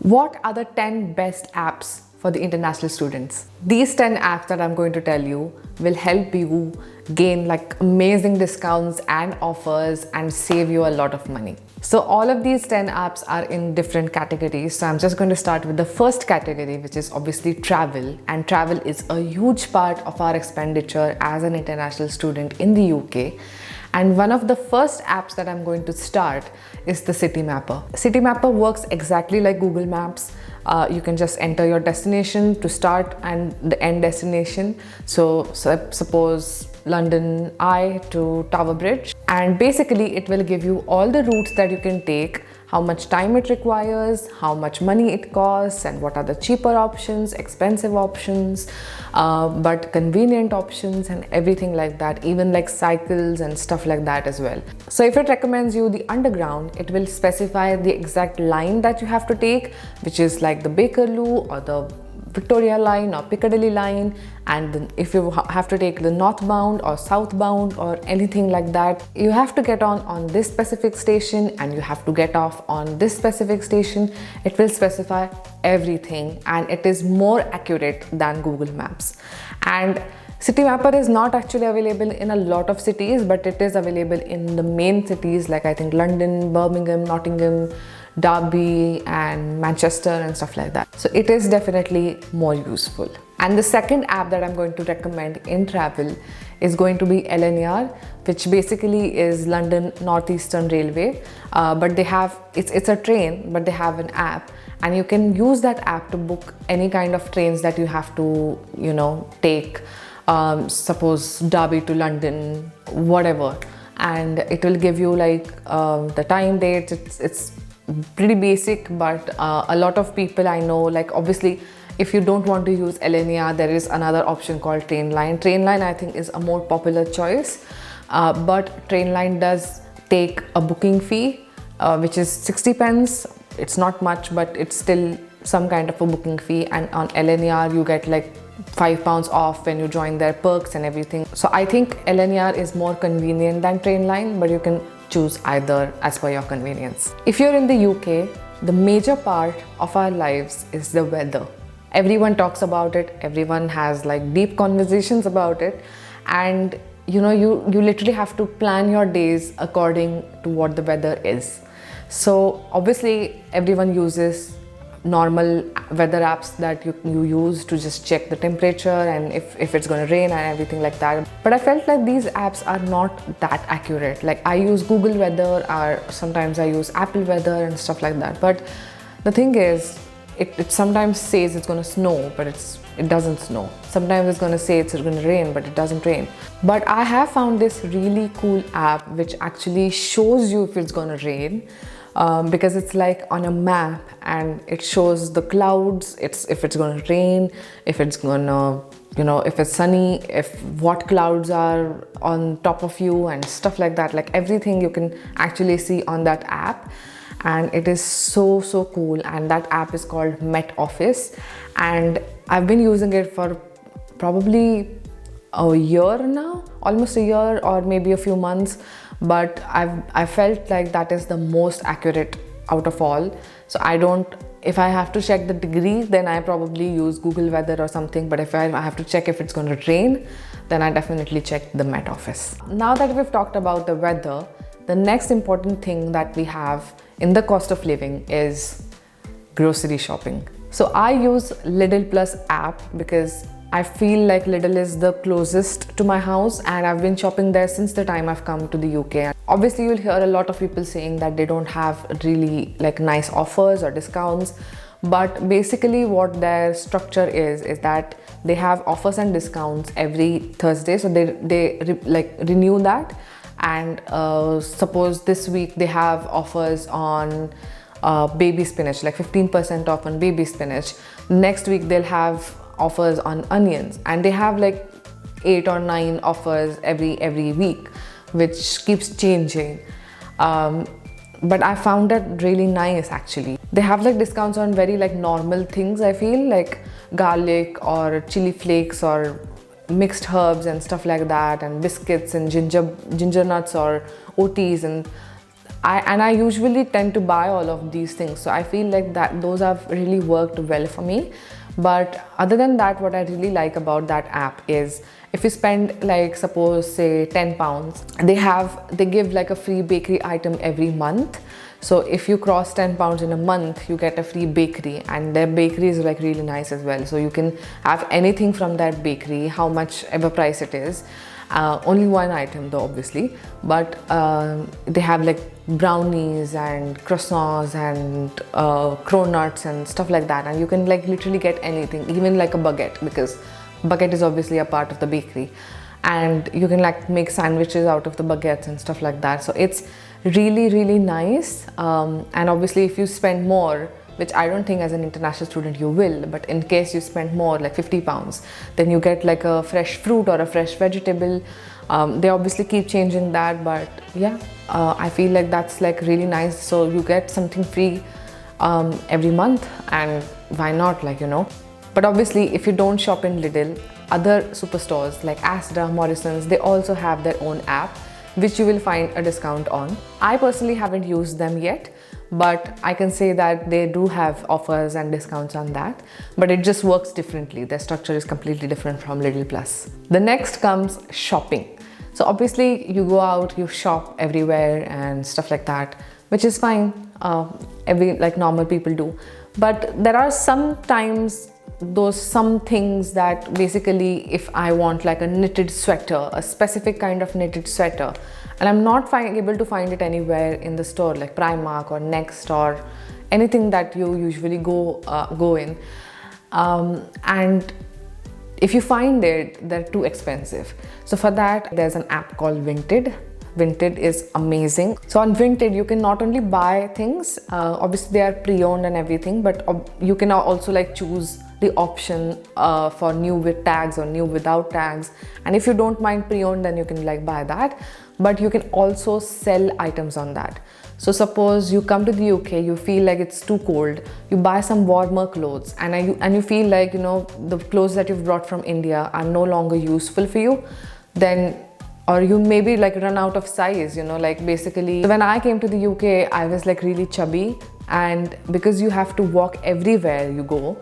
What are the 10 best apps for the international students? These 10 apps that I'm going to tell you will help you gain like amazing discounts and offers and save you a lot of money. So all of these 10 apps are in different categories. So I'm just going to start with the first category, which is obviously travel. And travel is a huge part of our expenditure as an international student in the UK. And one of the first apps that I'm going to start is the City Mapper. City Mapper works exactly like Google Maps. You can just enter your destination to start and the end destination. So suppose London Eye to Tower Bridge. And basically it will give you all the routes that you can take, how much time it requires, how much money it costs, and what are the cheaper options, expensive options, but convenient options and everything like that, even like cycles and stuff like that as well. So if it recommends you the underground, it will specify the exact line that you have to take, which is like the Bakerloo or the Victoria line or Piccadilly line, and then if you have to take the northbound or southbound or anything like that, you have to get on this specific station and you have to get off on this specific station. It will specify everything and it is more accurate than Google Maps. And City Mapper is not actually available in a lot of cities, but it is available in the main cities like I think London, Birmingham, Nottingham, Derby and Manchester and stuff like that. So it is definitely more useful. And the second app that I'm going to recommend in travel is going to be LNER, which basically is London Northeastern Railway. But they have, it's a train, but they have an app and you can use that app to book any kind of trains that you have to, take. Suppose Derby to London, whatever. And it will give you like the time, dates. It's pretty basic, but a lot of people I know, like obviously if you don't want to use LNER, there is another option called Trainline. Trainline I think is a more popular choice, but Trainline does take a booking fee, which is 60 pence. It's not much, but it's still some kind of a booking fee, and on LNER you get like £5 off when you join their perks and everything. So I think LNER is more convenient than Trainline, but you can choose either as per your convenience. If you're in the UK, the major part of our lives is the weather. Everyone talks about it, everyone has like deep conversations about it, and you literally have to plan your days according to what the weather is. So obviously everyone uses normal weather apps that you use to just check the temperature and if it's going to rain and everything like that. But I felt like these apps are not that accurate. Like I use Google Weather or sometimes I use Apple Weather and stuff like that. But the thing is, it sometimes says it's going to snow, but it doesn't snow. Sometimes it's going to say it's going to rain, but it doesn't rain. But I have found this really cool app which actually shows you if it's going to rain. Because it's like on a map and it shows the clouds, if it's going to rain, if it's going to, if it's sunny, what clouds are on top of you and stuff like that. Like everything you can actually see on that app, and it is so cool. And that app is called Met Office, and I've been using it for probably a year now, almost a year or maybe a few months. But I felt like that is the most accurate out of all. So if I have to check the degree, then I probably use Google Weather or something. But if I have to check if it's going to rain, then I definitely check the Met Office. Now that we've talked about the weather, the next important thing that we have in the cost of living is grocery shopping. So I use Lidl Plus app because I feel like Lidl is the closest to my house and I've been shopping there since the time I've come to the UK. Obviously, you'll hear a lot of people saying that they don't have really like nice offers or discounts, but basically what their structure is that they have offers and discounts every Thursday. So they renew that, and suppose this week they have offers on baby spinach, like 15% off on baby spinach. Next week they'll have offers on onions, and they have like 8 or 9 offers every week, which keeps changing. But I found that really nice actually. They have like discounts on very like normal things, I feel, like garlic or chili flakes or mixed herbs and stuff like that, and biscuits and ginger nuts or OTs, and I usually tend to buy all of these things, so I feel like that those have really worked well for me. But other than that, what I really like about that app is if you spend like suppose say £10, they give like a free bakery item every month. So if you cross £10 in a month, you get a free bakery, and their bakery is like really nice as well. So you can have anything from that bakery, how much ever price it is. Only one item though, obviously, but they have like brownies and croissants and cronuts and stuff like that, and you can like literally get anything, even like a baguette, because baguette is obviously a part of the bakery, and you can like make sandwiches out of the baguettes and stuff like that. So it's really nice, and obviously if you spend more, which I don't think as an international student you will, but in case you spend more like £50, then you get like a fresh fruit or a fresh vegetable. They obviously keep changing that, but yeah, I feel like that's like really nice. So you get something free every month, and why not, like, you know. But obviously if you don't shop in Lidl, other superstores like Asda, Morrison's, they also have their own app which you will find a discount on. I personally haven't used them yet, but I can say that they do have offers and discounts on that, but it just works differently. Their structure is completely different from Lidl Plus. The next comes shopping. So obviously you go out, you shop everywhere and stuff like that, which is fine. Like normal people do. But there are sometimes some things that basically, if I want like a knitted sweater, a specific kind of knitted sweater, and I'm not able to find it anywhere in the store like Primark or Next or anything that you usually go in, and if you find it, they're too expensive. So for that, there's an app called Vinted. Vinted is amazing. So on Vinted, you can not only buy things, obviously they are pre-owned and everything, but you can also like choose the option for new with tags or new without tags. And if you don't mind pre-owned, then you can like buy that. But you can also sell items on that. So suppose you come to the UK, you feel like it's too cold, you buy some warmer clothes, and you feel like, you know, the clothes that you've brought from India are no longer useful for you, then, or you maybe like run out of size, you know, like basically when I came to the UK, I was like really chubby, and because you have to walk everywhere you go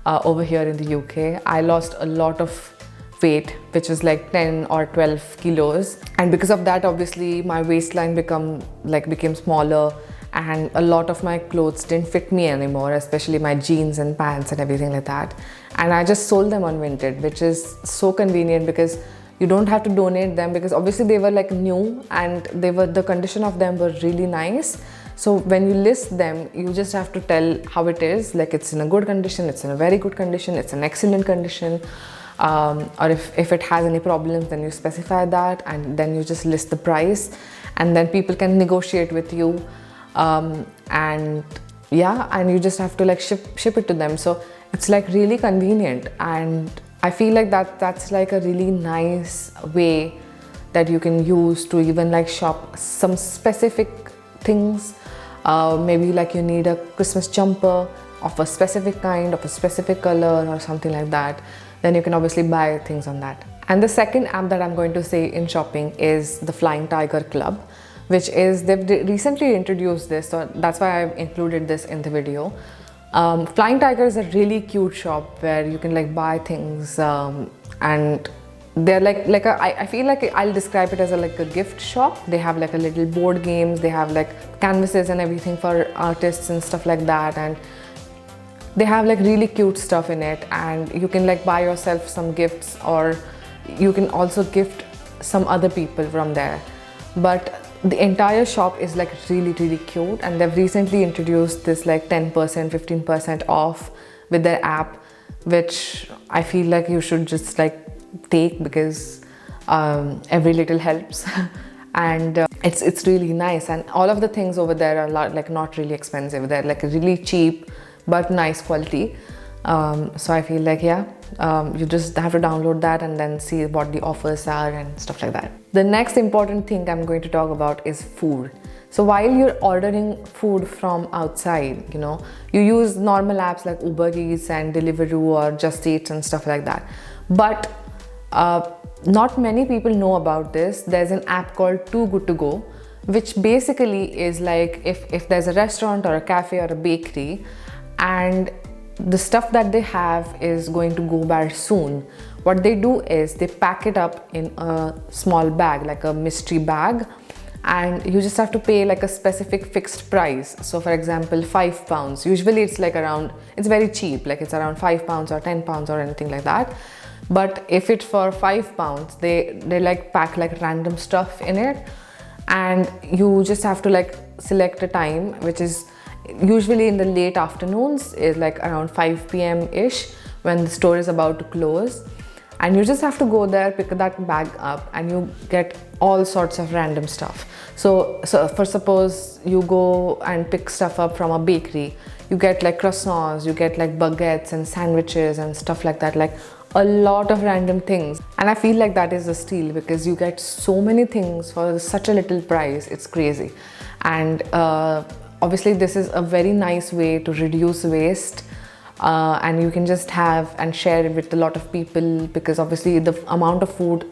over here in the UK, I lost a lot of weight, which was like 10 or 12 kilos, and because of that, obviously my waistline became smaller, and a lot of my clothes didn't fit me anymore, especially my jeans and pants and everything like that. And I just sold them on Vinted, which is so convenient because you don't have to donate them, because obviously they were like new and the condition of them were really nice. So when you list them, you just have to tell how it is, like it's in a good condition, it's in a very good condition, it's an excellent condition, or if it has any problems, then you specify that, and then you just list the price, and then people can negotiate with you, and yeah, and you just have to like ship it to them. So it's like really convenient, and I feel like that's like a really nice way that you can use to even like shop some specific things. Maybe like you need a Christmas jumper of a specific kind, of a specific color or something like that, then you can obviously buy things on that. And the second app that I'm going to say in shopping is the Flying Tiger Club, which is, they've recently introduced this, so that's why I've included this in the video. Flying Tiger is a really cute shop where you can like buy things, and they're I feel like I'll describe it as like a gift shop. They have like a little board games, they have like canvases and everything for artists and stuff like that, and they have like really cute stuff in it, and you can like buy yourself some gifts, or you can also gift some other people from there. But the entire shop is like really cute, and they've recently introduced this like 10%, 15% off with their app, which I feel like you should just like take, because every little helps. And it's really nice, and all of the things over there are like not really expensive. They're like really cheap but nice quality. So I feel like, yeah, you just have to download that and then see what the offers are and stuff like that. The next important thing I'm going to talk about is food. So while you're ordering food from outside, you know, you use normal apps like Uber Eats and Deliveroo or Just Eat and stuff like that. But not many people know about this. There's an app called Too Good To Go, which basically is like if there's a restaurant or a cafe or a bakery and the stuff that they have is going to go bad soon, what they do is they pack it up in a small bag, like a mystery bag, and you just have to pay like a specific fixed price. So for example, £5. Usually it's like around, it's very cheap, like it's around £5 or £10 or anything like that. But if it's for £5, they like pack like random stuff in it, and you just have to like select a time, which is usually in the late afternoons, is like around 5 p.m. ish, when the store is about to close. And you just have to go there, pick that bag up, and you get all sorts of random stuff. So for suppose you go and pick stuff up from a bakery, you get like croissants, you get like baguettes and sandwiches and stuff like that, like a lot of random things. And I feel like that is a steal, because you get so many things for such a little price. It's crazy. And obviously this is a very nice way to reduce waste. And you can just have and share it with a lot of people, because obviously the amount of food,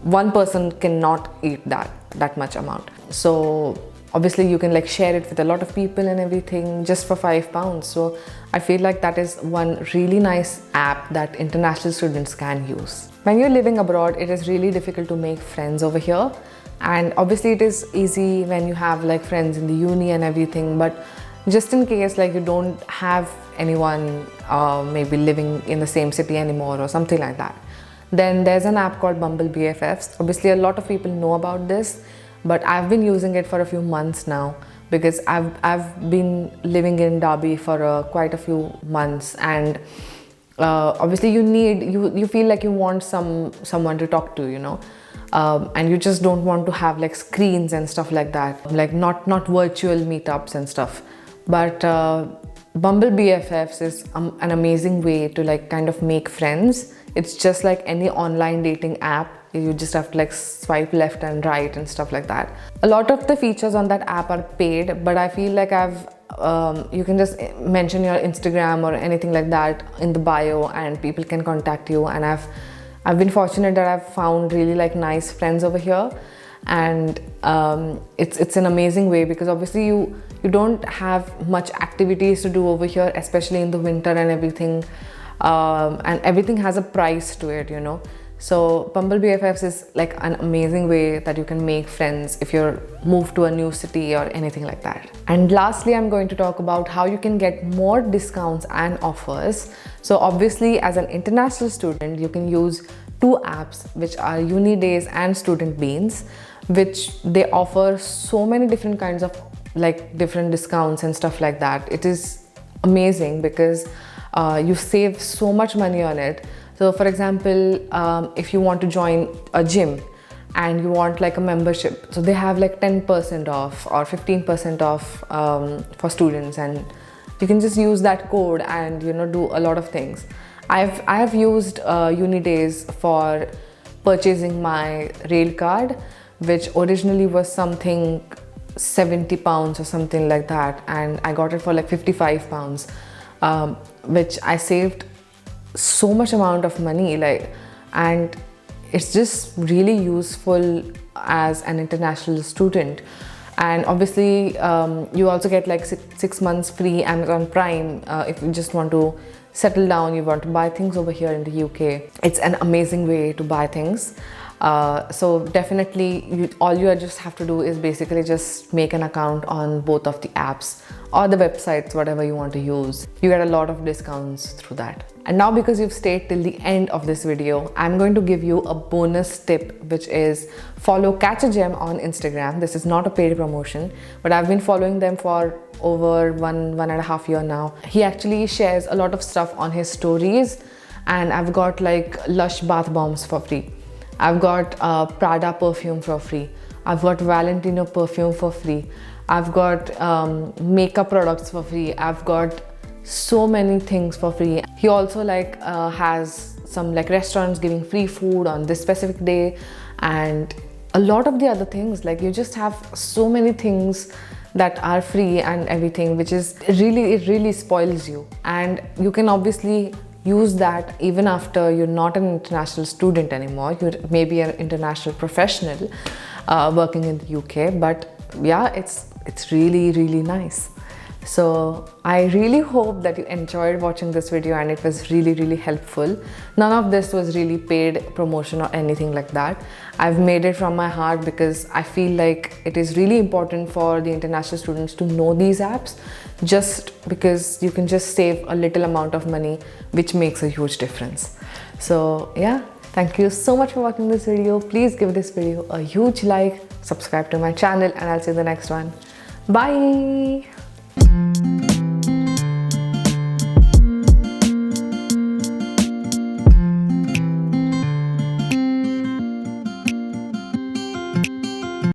one person cannot eat that much amount. So obviously you can like share it with a lot of people and everything just for £5. So I feel like that is one really nice app that international students can use. When you're living abroad, it is really difficult to make friends over here. And obviously it is easy when you have like friends in the uni and everything, but just in case like you don't have anyone maybe living in the same city anymore or something like that, then there's an app called Bumble BFFs. Obviously a lot of people know about this, but I've been using it for a few months now, because I've been living in Derby for quite a few months, and obviously you feel like you want someone to talk to, you know. And you just don't want to have like screens and stuff like that, like not virtual meetups and stuff. But Bumble BFFs is an amazing way to like kind of make friends. It's just like any online dating app. You just have to like swipe left and right and stuff like that. A lot of the features on that app are paid, but I feel like you can just mention your Instagram or anything like that in the bio and people can contact you. And I've been fortunate that I've found really like nice friends over here. And it's an amazing way, because obviously you don't have much activities to do over here, especially in the winter and everything, and everything has a price to it, you know. So Bumble BFFs is like an amazing way that you can make friends if you're moved to a new city or anything like that. And lastly, I'm going to talk about how you can get more discounts and offers. So obviously as an international student, you can use two apps, which are Uni Days and Student Beans, which they offer so many different kinds of like different discounts and stuff like that. It is amazing because you save so much money on it. So for example, if you want to join a gym and you want like a membership, so they have like 10% off or 15% off for students, and you can just use that code and, you know, do a lot of things. I have used Uni Days for purchasing my rail card, which originally was something £70 or something like that, and I got it for like £55, which I saved so much amount of money, like, and it's just really useful as an international student. And obviously you also get like six months free Amazon Prime if you just want to settle down, you want to buy things over here in the UK. It's an amazing way to buy things. So definitely all you just have to do is basically just make an account on both of the apps or the websites, whatever you want to use. You get a lot of discounts through that. And now, because you've stayed till the end of this video, I'm going to give you a bonus tip, which is follow Catch a Gem on Instagram. This is not a paid promotion, but I've been following them for over one and a half year now. He actually shares a lot of stuff on his stories, and I've got like Lush bath bombs for free. I've got Prada perfume for free. I've got Valentino perfume for free. I've got makeup products for free. I've got so many things for free. He also like has some like restaurants giving free food on this specific day, and a lot of the other things. Like, you just have so many things that are free and everything, which is really, it really spoils you. And you can obviously use that even after you're not an international student anymore. You're maybe an international professional, working in the UK. But yeah, it's really nice. So I really hope that you enjoyed watching this video and it was really helpful. None of this was really paid promotion or anything like that. I've made it from my heart because I feel like it is really important for the international students to know these apps, just because you can just save a little amount of money, which makes a huge difference. So yeah, thank you so much for watching this video. Please give this video a huge like, subscribe to my channel, and I'll see you in the next one. Bye.